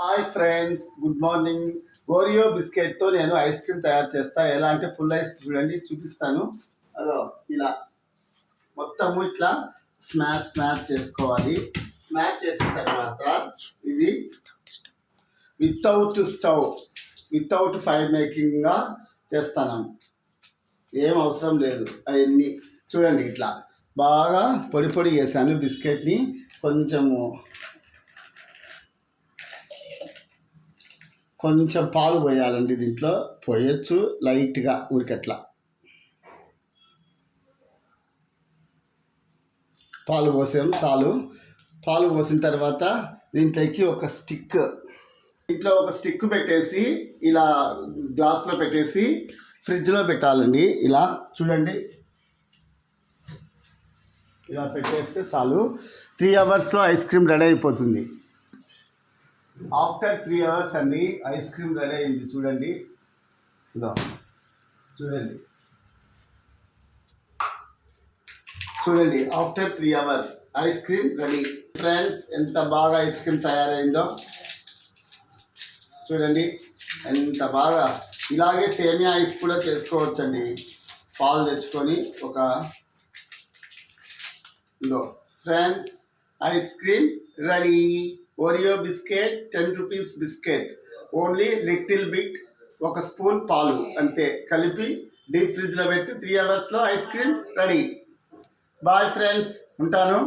Hi friends, good morning. Oreo బిస్కెట్తో నేను ice cream తయారు చేస్తా. ఎలా అంటే ఫుల్ ఐస్ చూడండి, చూపిస్తాను. అదో ఇలా మొత్తము ఇట్లా స్మాష్ చేసుకోవాలి. స్మాష్ చేసిన తర్వాత ఇది వితౌట్ ఫైర్ మేకింగ్గా చేస్తాను. ఏం అవసరం లేదు. అవన్నీ చూడండి, ఇట్లా బాగా పొడి చేశాను. బిస్కెట్ని కొంచెం పాలు పోయాలండి. దీంట్లో పోయొచ్చు లైట్గా, ఊరికట్లా పాలు పోసాము చాలు. పాలు పోసిన తర్వాత దీంట్లోకి ఒక స్టిక్ పెట్టేసి ఇలా గ్లాస్లో పెట్టేసి ఫ్రిడ్జ్లో పెట్టాలండి. ఇలా చూడండి, ఇలా పెట్టేస్తే చాలు. 3 అవర్స్లో ఐస్ క్రీమ్ రెడీ అయిపోతుంది. ఆఫ్టర్ 3 అవర్స్ అండి ఐస్ క్రీమ్ రెడీ అయింది. చూడండి, ఇదో చూడండి after 3 hours ice cream ready. Friends, ఎంత బాగా ఐస్ క్రీమ్ తయారైందో చూడండి, ఎంత బాగా. ఇలాగే సేమియా ఐస్ కూడా చేసుకోవచ్చండి. పాలు తెచ్చుకొని friends, ice cream ready. Oreo biscuit 10 rupees biscuit, only little bit, ఒక స్పూన్ పాలు అంతే కలిపి డీప్ ఫ్రిడ్జ్లో పెట్టి 3 అవర్స్లో ice cream ready. Bye friends, ఉంటాను.